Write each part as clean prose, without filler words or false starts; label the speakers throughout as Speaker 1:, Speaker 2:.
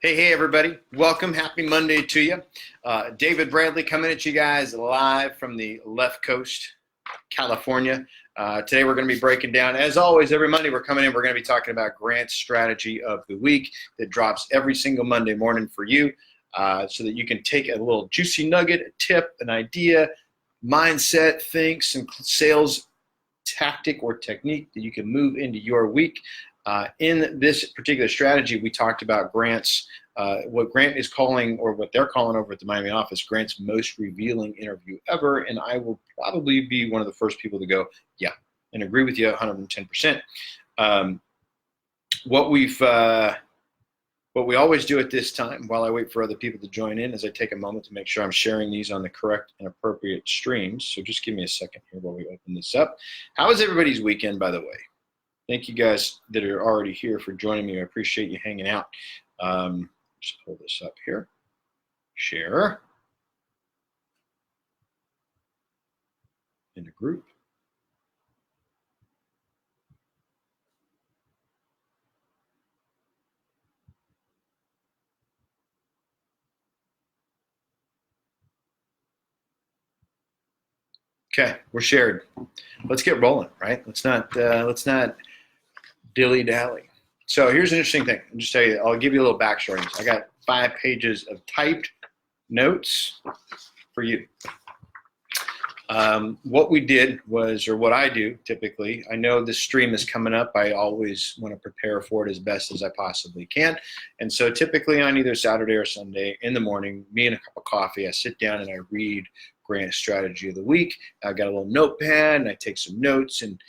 Speaker 1: Hey, everybody. Welcome. Happy Monday to you. David Bradley coming at you guys live from the left coast, California. Today we're going to be breaking down, as always, every Monday we're coming in, we're going to be talking about Grant's strategy of the week that drops every single Monday morning for you so that you can take a little juicy nugget, a tip, an idea, mindset, think, some sales tactic or technique that you can move into your week. In this particular strategy, we talked about Grant's, what Grant is calling, or what they're calling over at the Miami office, Grant's most revealing interview ever. And I will probably be one of the first people to go, yeah, and agree with you 110%. What we always do at this time, while I wait for other people to join in, is I take a moment to make sure I'm sharing these on the correct and appropriate streams. So just give me a second here while we open this up. How was everybody's weekend, by the way? Thank you guys that are already here for joining me. I appreciate you hanging out. Just pull this up here. Share. In the group. Okay, we're shared. Let's get rolling, right? Let's not dilly-dally. So here's an interesting thing. I'll just tell you, I'll give you a little backstory. I got 5 pages of typed notes for you. What we did was, or what I do typically, I know this stream is coming up. I always want to prepare for it as best as I possibly can. And so typically on either Saturday or Sunday in the morning, me and a cup of coffee, I sit down and I read Grant's strategy of the week. I've got a little notepad and I take some notes and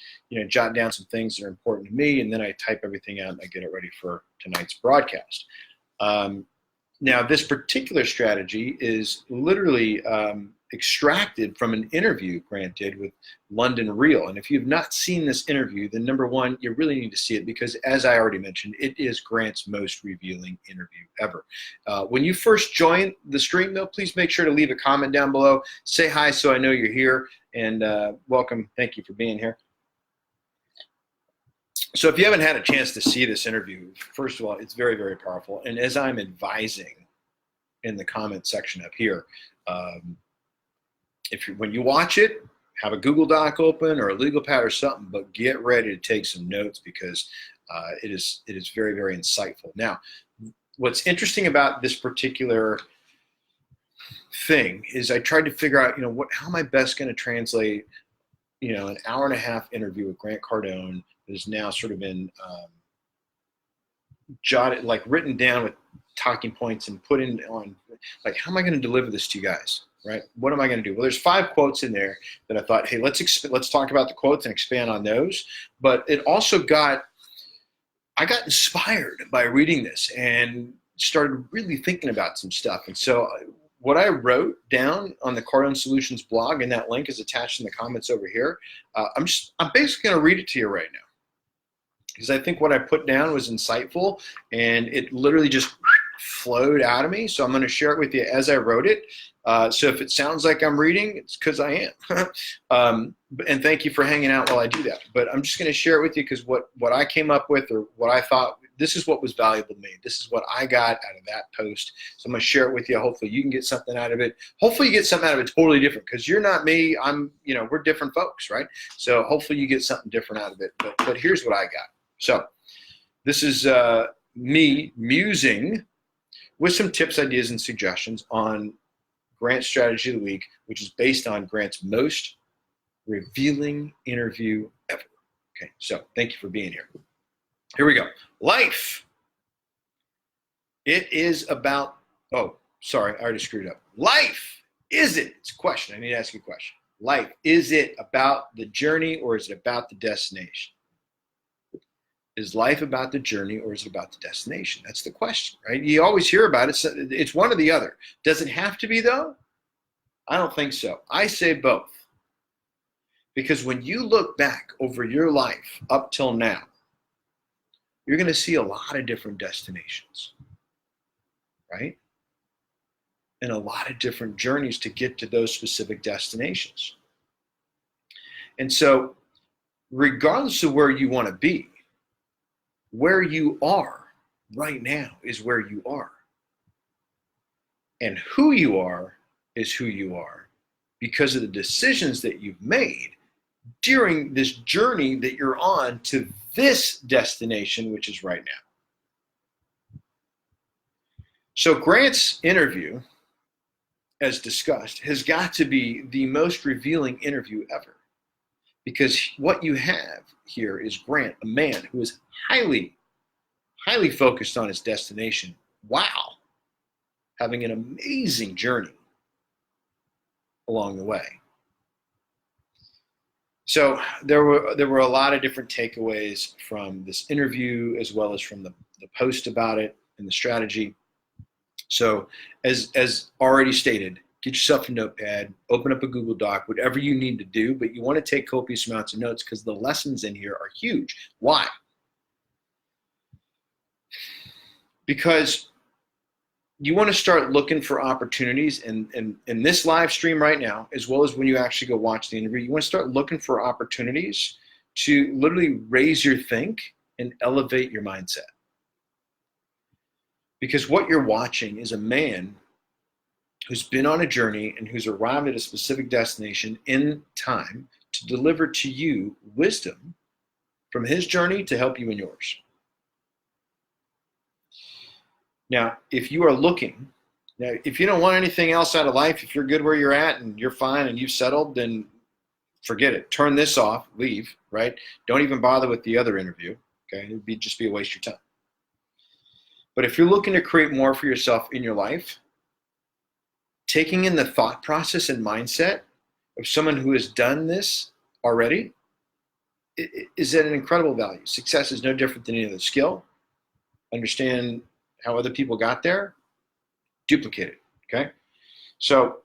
Speaker 1: jot down some things that are important to me, and then I type everything out and I get it ready for tonight's broadcast. Now, this particular strategy is literally extracted from an interview Grant did with London Real. And if you've not seen this interview, then number one, you really need to see it because, as I already mentioned, it is Grant's most revealing interview ever. When you first join the stream, though, please make sure to leave a comment down below. Say hi so I know you're here, and welcome. Thank you for being here. So if you haven't had a chance to see this interview, first of all, it's very, very powerful. And as I'm advising in the comment section up here, when you watch it, have a Google Doc open or a legal pad or something, but get ready to take some notes because it is very, very insightful. Now, what's interesting about this particular thing is I tried to figure out, how am I best going to translate, an hour-and-a-half interview with Grant Cardone that is now sort of been jotted, like written down with talking points and put in on, like, how am I going to deliver this to you guys? Right? What am I going to do? Well, there's 5 quotes in there that I thought, hey, let's talk about the quotes and expand on those. But it also I got inspired by reading this and started really thinking about some stuff. And so what I wrote down on the Cardone Solutions blog, and that link is attached in the comments over here, I'm basically going to read it to you right now because I think what I put down was insightful and it literally just flowed out of me. So I'm going to share it with you as I wrote it. So if it sounds like I'm reading, it's because I am. And thank you for hanging out while I do that. But I'm just going to share it with you because what I came up with, or what I thought, this is what was valuable to me. This is what I got out of that post. So I'm going to share it with you. Hopefully you can get something out of it. Hopefully you get something out of it totally different because you're not me. We're different folks, right? So hopefully you get something different out of it. But here's what I got. So this is me musing with some tips, ideas, and suggestions on Grant's strategy of the week, which is based on Grant's most revealing interview ever. Okay, so thank you for being here. Here we go. Life. It is about, oh, sorry, I already screwed up. Life, is it? It's a question. I need to ask you a question. Life, is it about the journey or is it about the destination? Is life about the journey or is it about the destination? That's the question, right? You always hear about it. It's one or the other. Does it have to be, though? I don't think so. I say both. Because when you look back over your life up till now, you're going to see a lot of different destinations, right? And a lot of different journeys to get to those specific destinations. And so, regardless of where you want to be, where you are right now is where you are. And who you are is who you are because of the decisions that you've made during this journey that you're on to this destination, which is right now. So Grant's interview, as discussed, has got to be the most revealing interview ever. Because what you have here is Grant, a man who is highly, highly focused on his destination while having an amazing journey along the way. So there were a lot of different takeaways from this interview as well as from the post about it and the strategy. So as already stated, get yourself a notepad, open up a Google Doc, whatever you need to do, but you want to take copious amounts of notes because the lessons in here are huge. Why? Because you want to start looking for opportunities in this live stream right now, as well as when you actually go watch the interview. You want to start looking for opportunities to literally raise your think and elevate your mindset. Because what you're watching is a man who's been on a journey and who's arrived at a specific destination in time to deliver to you wisdom from his journey to help you in yours. Now, if you are looking, now if you don't want anything else out of life, if you're good where you're at and you're fine and you've settled, then forget it. Turn this off, leave, right? Don't even bother with the other interview, okay? It'd just be a waste of your time. But if you're looking to create more for yourself in your life, taking in the thought process and mindset of someone who has done this already is at an incredible value. Success is no different than any other skill. Understand how other people got there, duplicate it, okay? So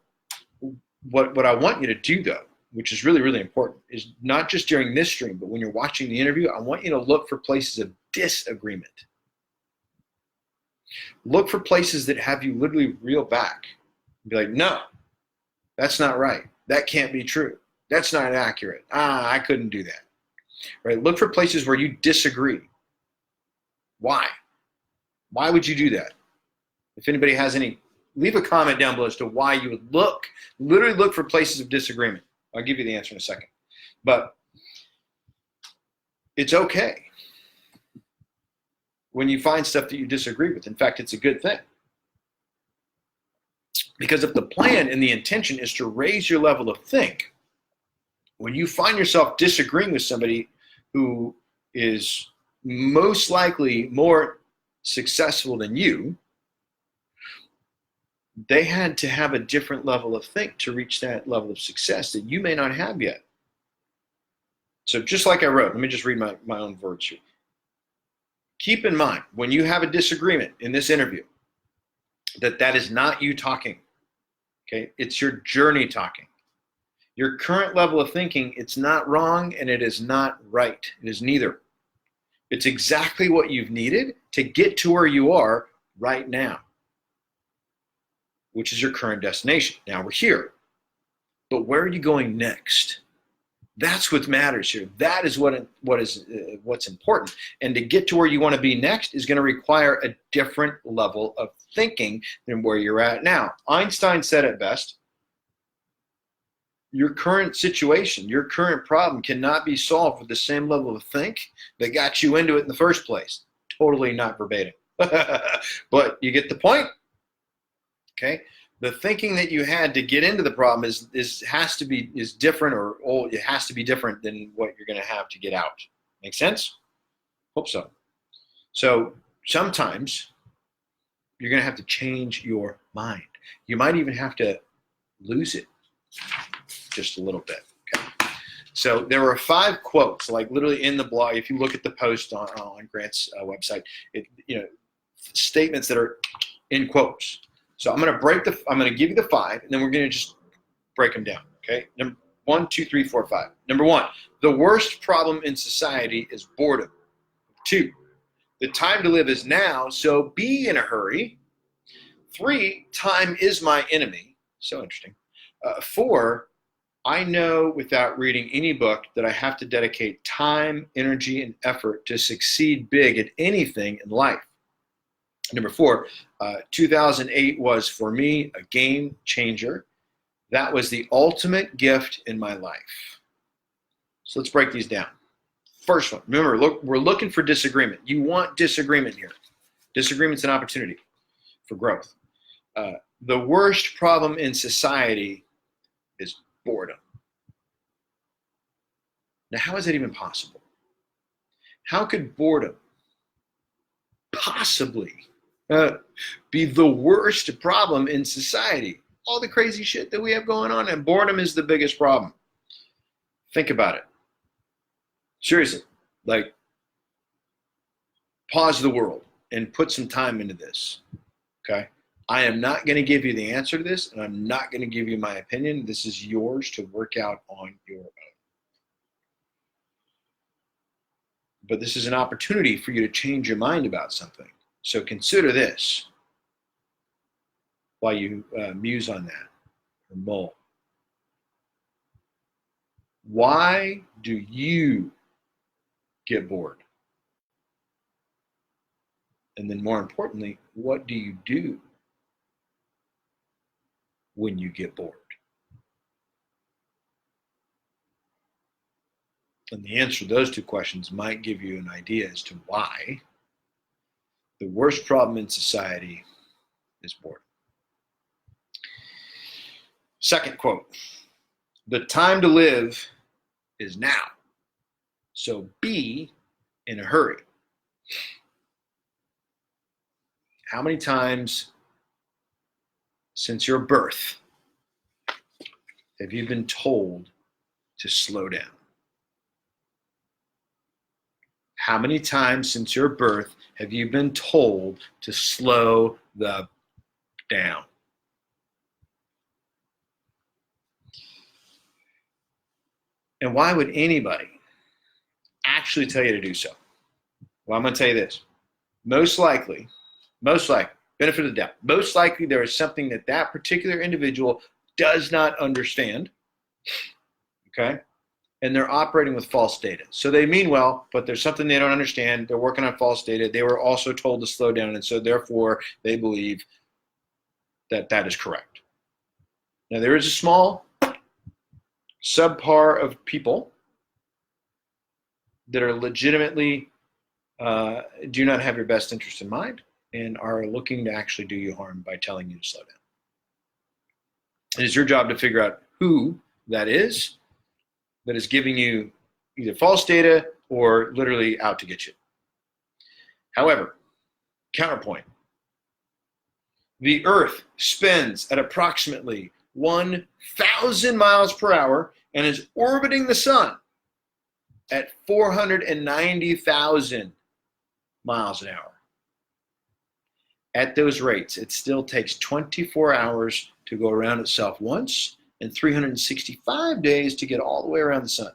Speaker 1: what I want you to do, though, which is really, really important, is not just during this stream, but when you're watching the interview, I want you to look for places of disagreement. Look for places that have you literally reel back and be like, no, that's not right. That can't be true. That's not accurate. I couldn't do that. Right? Look for places where you disagree. Why? Why would you do that? If anybody has any, leave a comment down below as to why you would literally look for places of disagreement. I'll give you the answer in a second. But it's okay when you find stuff that you disagree with. In fact, it's a good thing. Because if the plan and the intention is to raise your level of think, when you find yourself disagreeing with somebody who is most likely more successful than you, they had to have a different level of think to reach that level of success that you may not have yet. So just like I wrote, let me just read my own words here. Keep in mind, when you have a disagreement in this interview, that is not you talking, okay? It's your journey talking. Your current level of thinking, it's not wrong and it is not right. It is neither. It's exactly what you've needed to get to where you are right now, which is your current destination. Now we're here, but where are you going next? That's what matters here. That is what's important. And to get to where you want to be next is going to require a different level of thinking than where you're at now. Einstein said it best. Your current situation, your current problem cannot be solved with the same level of think that got you into it in the first place. Totally not verbatim. But you get the point? Okay? The thinking that you had to get into the problem is different, or it has to be different than what you're going to have to get out. Make sense? Hope so. So sometimes you're going to have to change your mind. You might even have to lose it just a little bit. Okay. So there were 5 quotes, like literally in the blog. If you look at the post on Grant's website, statements that are in quotes. So I'm going to give you the 5, and then we're going to just break them down. Okay. Number 1, 2, 3, 4, 5. Number 1, the worst problem in society is boredom. 2, the time to live is now, so be in a hurry. 3, time is my enemy. So interesting. 4, I know without reading any book that I have to dedicate time, energy, and effort to succeed big at anything in life. Number 4, 2008 was for me a game changer. That was the ultimate gift in my life. So let's break these down. First one, remember, look, we're looking for disagreement. You want disagreement here. Disagreement's an opportunity for growth. The worst problem in society is boredom. Now, how is that even possible? How could boredom possibly be the worst problem in society? All the crazy shit that we have going on, and boredom is the biggest problem. Think about it. Seriously, like, pause the world and put some time into this, okay? I am not going to give you the answer to this, and I'm not going to give you my opinion. This is yours to work out on your own. But this is an opportunity for you to change your mind about something. So consider this while you muse on that or mull. Why do you get bored? And then more importantly, what do you do when you get bored? And the answer to those two questions might give you an idea as to why the worst problem in society is boredom. Second quote, the time to live is now, so be in a hurry. How many times since your birth have you been told to slow down? How many times since your birth have you been told to slow the down? And why would anybody actually tell you to do so? Well, I'm going to tell you this. Most likely, benefit of the doubt, most likely there is something that that particular individual does not understand, okay? And they're operating with false data. So they mean well, but there's something they don't understand. They're working on false data. They were also told to slow down, and so therefore they believe that that is correct. Now, there is a small subpar of people that are legitimately do not have your best interest in mind and are looking to actually do you harm by telling you to slow down. It is your job to figure out who that is giving you either false data or literally out to get you. However, counterpoint, the Earth spins at approximately 1,000 miles per hour and is orbiting the sun at 490,000 miles an hour. At those rates, it still takes 24 hours to go around itself once and 365 days to get all the way around the sun.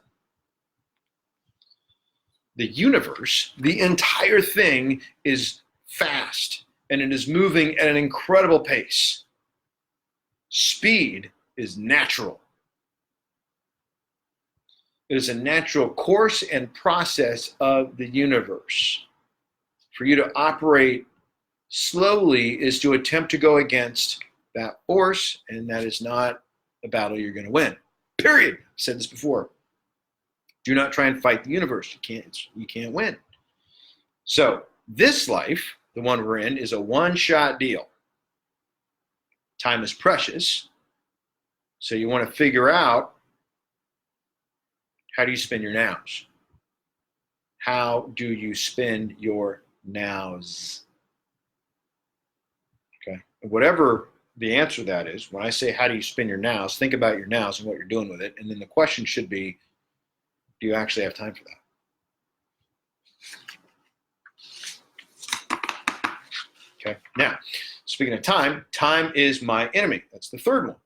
Speaker 1: The universe, the entire thing, is fast and it is moving at an incredible pace. Speed is natural. It is a natural course and process of the universe. For you to operate slowly is to attempt to go against that force, and that is not a battle you're going to win. Period. I've said this before. Do not try and fight the universe. You can't win. So this life, the one we're in, is a one-shot deal. Time is precious. So you want to figure out, how do you spend your nows? How do you spend your nows? Okay. Whatever the answer to that is, when I say how do you spend your nows, think about your nows and what you're doing with it. And then the question should be, do you actually have time for that? Okay. Now, speaking of time, time is my enemy. That's the third one.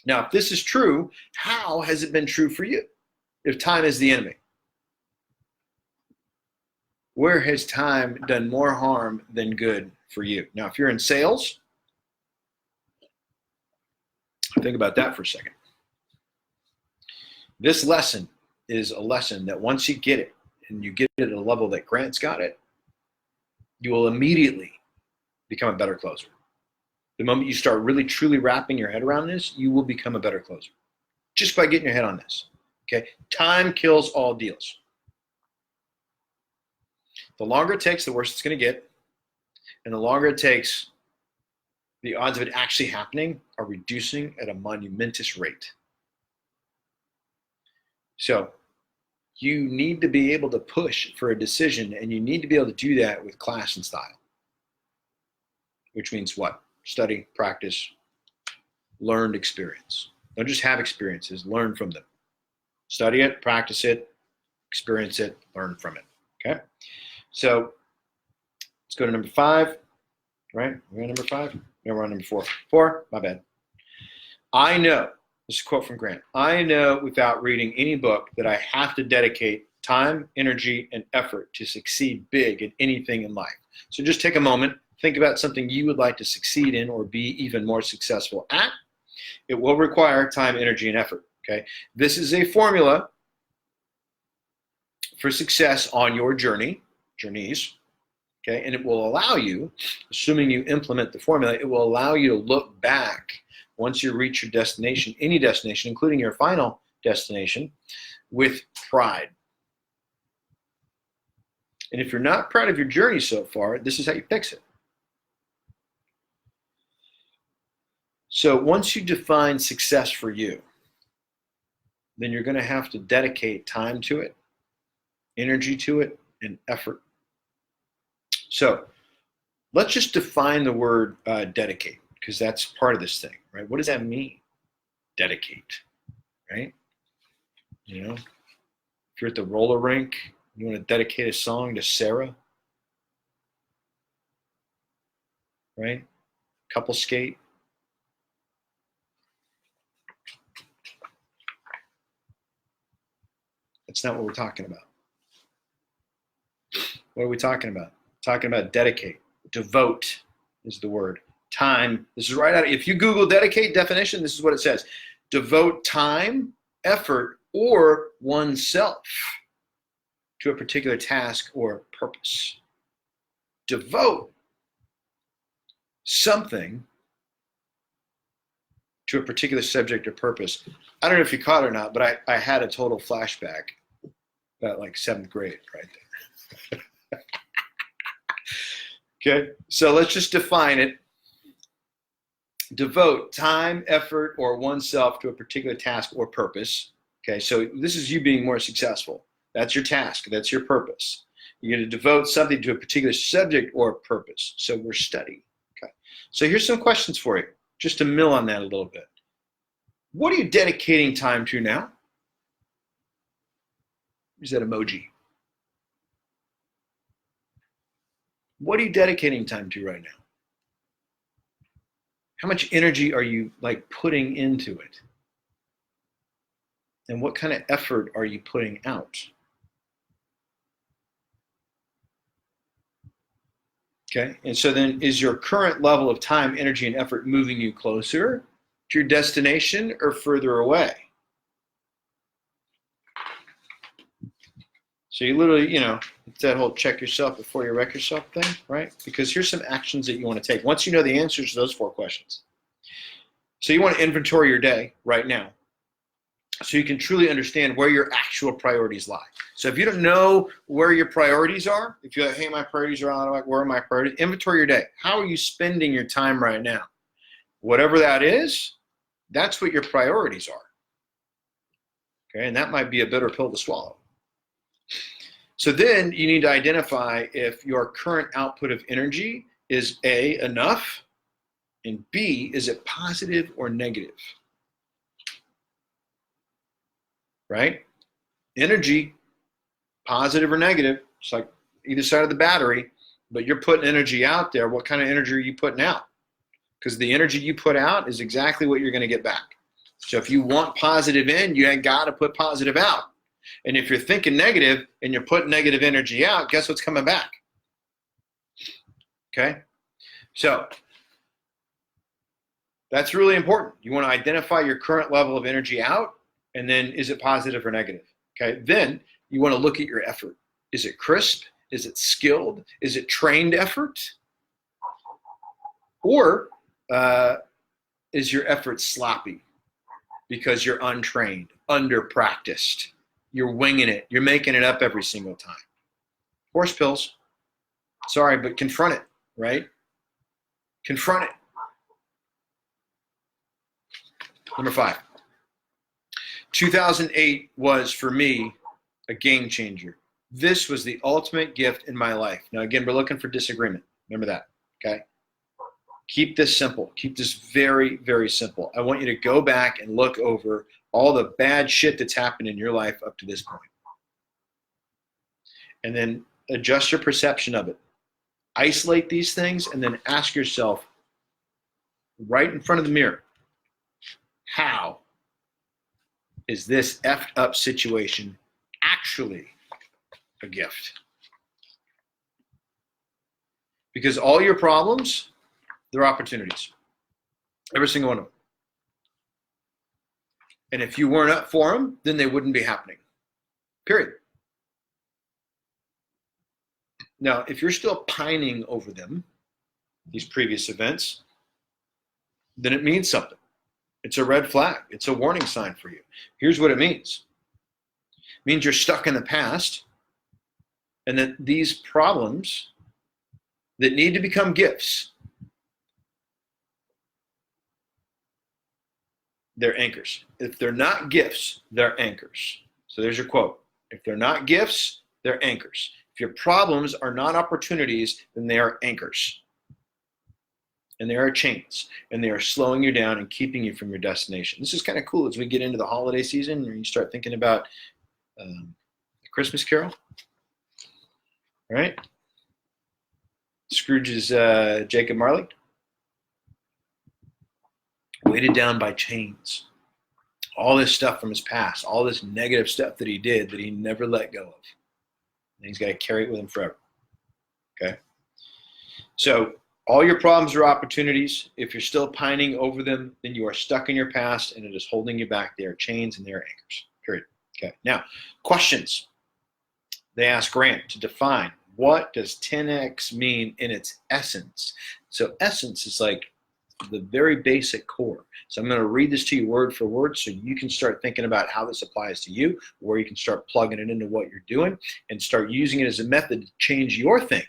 Speaker 1: Now, if this is true, how has it been true for you? If time is the enemy, where has time done more harm than good for you? Now, if you're in sales, think about that for a second. This lesson is a lesson that once you get it, and you get it at a level that Grant's got it, you will immediately become a better closer. The moment you start really truly wrapping your head around this, you will become a better closer just by getting your head on this. Okay? Time kills all deals. The longer it takes, the worse it's going to get. And the longer it takes, the odds of it actually happening are reducing at a monumentous rate. So you need to be able to push for a decision, and you need to be able to do that with class and style. Which means what? Study, practice, learned experience. Don't just have experiences, learn from them. Study it, practice it, experience it, learn from it. Okay? So let's go to number 5. Right? We're on number 5? No, we're on number 4. 4? My bad. I know, this is a quote from Grant, I know without reading any book that I have to dedicate time, energy, and effort to succeed big in anything in life. So just take a moment, think about something you would like to succeed in or be even more successful at. It will require time, energy, and effort. Okay? This is a formula for success on your journeys. Okay? And it will allow you, assuming you implement the formula, it will allow you to look back once you reach your destination, any destination, including your final destination, with pride. And if you're not proud of your journey so far, this is how you fix it. So once you define success for you, then you're going to have to dedicate time to it, energy to it, and effort. So let's just define the word dedicate, because that's part of this thing, right? What does that mean? Dedicate, right? You know, if you're at the roller rink, you want to dedicate a song to Sarah, right? Couple skate. That's not what we're talking about. What are we talking about? Talking about dedicate. Devote is the word. Time. This is right out. If you Google dedicate definition, this is what it says. Devote time, effort, or oneself to a particular task or purpose. Devote something to a particular subject or purpose. I don't know if you caught it or not, but I had a total flashback about like 7th grade right there. Okay, so let's just define it. Devote time, effort, or oneself to a particular task or purpose. Okay, so this is you being more successful. That's your task. That's your purpose. You're going to devote something to a particular subject or purpose. So we're studying. Okay, so here's some questions for you, just to mill on that a little bit. What are you dedicating time to now? Use that emoji. What are you dedicating time to right now? How much energy are you like putting into it? And what kind of effort are you putting out? Okay, and so then is your current level of time, energy, and effort moving you closer to your destination or further away? So you literally, you know, it's that whole check yourself before you wreck yourself thing, right? Because here's some actions that you want to take. Once you know the answers to those 4 questions. So you want to inventory your day right now so you can truly understand where your actual priorities lie. So if you don't know where your priorities are, if you're like, hey, my priorities are out of whack, where are my priorities? Inventory your day. How are you spending your time right now? Whatever that is, that's what your priorities are. Okay, and that might be a bitter pill to swallow. So then you need to identify if your current output of energy is A, enough, and B, is it positive or negative? Right? Energy, positive or negative, it's like either side of the battery, but you're putting energy out there. What kind of energy are you putting out? Because the energy you put out is exactly what you're going to get back. So if you want positive in, you ain't got to put positive out. And if you're thinking negative and you're putting negative energy out, guess what's coming back? Okay? So that's really important. You want to identify your current level of energy out, and then is it positive or negative? Okay? Then you want to look at your effort. Is it crisp? Is it skilled? Is it trained effort? Or is your effort sloppy because you're untrained, under-practiced? You're winging it. You're making it up every single time. Horse pills. Sorry, but confront it, right? Confront it. Number 5. 2008 was, for me, a game changer. This was the ultimate gift in my life. Now, again, we're looking for disagreement. Remember that, okay? Keep this simple. Keep this very, very simple. I want you to go back and look over all the bad shit that's happened in your life up to this point. And then adjust your perception of it. Isolate these things and then ask yourself right in front of the mirror, how is this effed up situation actually a gift? Because all your problems, they're opportunities. Every single one of them. And if you weren't up for them, then they wouldn't be happening. Period. Now, if you're still pining over them, these previous events, then it means something. It's a red flag. It's a warning sign for you. Here's what it means. It means you're stuck in the past, and that these problems that need to become gifts, they're anchors. If they're not gifts, they're anchors. So there's your quote. If they're not gifts, they're anchors. If your problems are not opportunities, then they are anchors. And they are chains. And they are slowing you down and keeping you from your destination. This is kind of cool as we get into the holiday season and you start thinking about the Christmas Carol. Right? Scrooge's Jacob Marley. Weighted down by chains. All this stuff from his past, all this negative stuff that he did that he never let go of. And he's got to carry it with him forever. Okay? So all your problems are opportunities. If you're still pining over them, then you are stuck in your past and it is holding you back. They are chains and they are anchors. Period. Okay. Now, questions. They ask Grant to define, what does 10X mean in its essence? So essence is like the very basic core. So I'm going to read this to you word for word so you can start thinking about how this applies to you, where you can start plugging it into what you're doing and start using it as a method to change your think,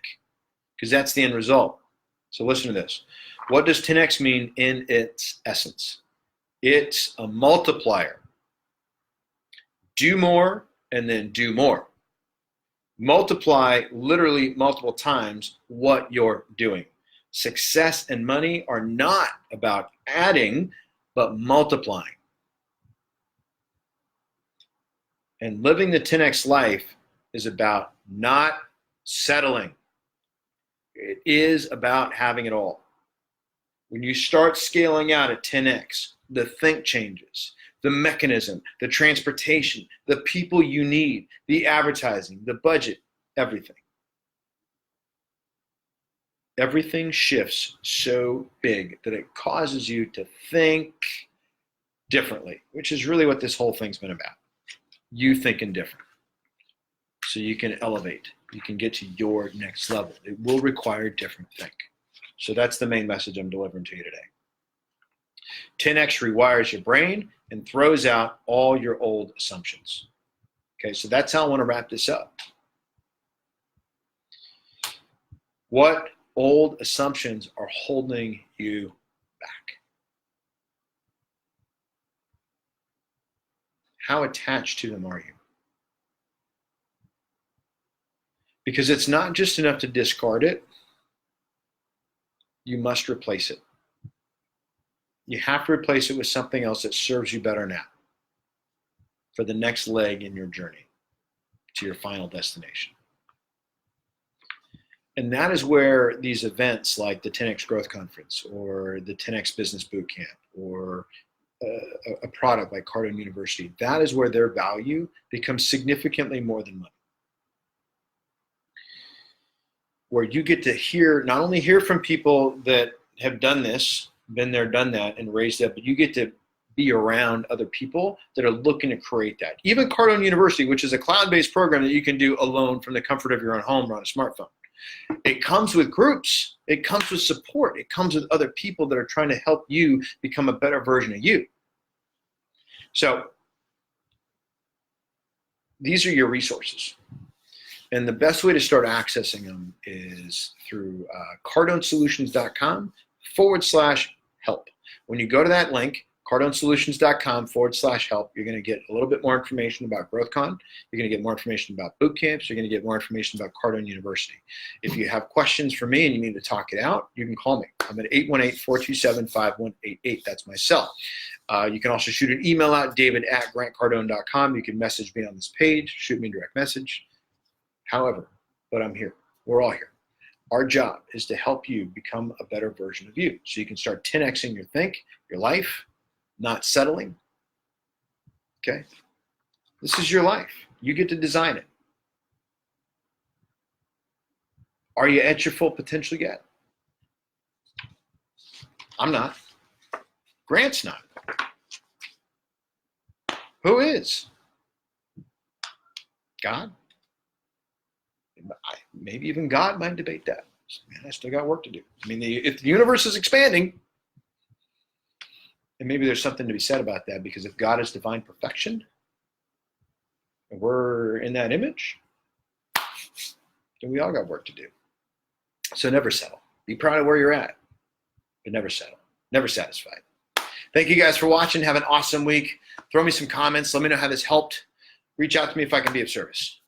Speaker 1: because that's the end result. So listen to this. What does 10X mean in its essence? It's a multiplier. Do more and then do more. Multiply literally multiple times what you're doing. Success and money are not about adding, but multiplying. And living the 10X life is about not settling. It is about having it all. When you start scaling out at 10X, the think changes, the mechanism, the transportation, the people you need, the advertising, the budget, everything. Everything shifts so big that it causes you to think differently, which is really what this whole thing's been about. You thinking different. So you can elevate. You can get to your next level. It will require different think. So that's the main message I'm delivering to you today. 10X rewires your brain and throws out all your old assumptions. Okay, so that's how I want to wrap this up. What old assumptions are holding you back? How attached to them are you? Because it's not just enough to discard it. You must replace it. You have to replace it with something else that serves you better now for the next leg in your journey to your final destination. And that is where these events like the 10X Growth Conference or the 10X Business Bootcamp or a product like Cardone University, that is where their value becomes significantly more than money. Where you get to hear, not only hear from people that have done this, been there, done that, and raised that, but you get to be around other people that are looking to create that. Even Cardone University, which is a cloud-based program that you can do alone from the comfort of your own home or on a smartphone. It comes with groups. It comes with support. It comes with other people that are trying to help you become a better version of you. So these are your resources. And the best way to start accessing them is through cardonesolutions.com/help. When you go to that link, cardonesolutions.com/help, you're going to get a little bit more information about GrowthCon. You're going to get more information about boot camps. You're going to get more information about Cardone University. If you have questions for me and you need to talk it out, you can call me. I'm at 818-427-5188. That's my cell. You can also shoot an email out, david@grantcardone.com. You can message me on this page, shoot me a direct message. However, but I'm here. We're all here. Our job is to help you become a better version of you so you can start 10xing your your life, not settling. Okay? This is your life. You get to design it. Are you at your full potential yet? I'm not. Grant's not. Who is? God? Maybe even God might debate that. Man, I still got work to do. I mean, if the universe is expanding, and maybe there's something to be said about that, because if God is divine perfection, and we're in that image, then we all got work to do. So never settle. Be proud of where you're at, but never settle. Never satisfied. Thank you guys for watching. Have an awesome week. Throw me some comments. Let me know how this helped. Reach out to me if I can be of service.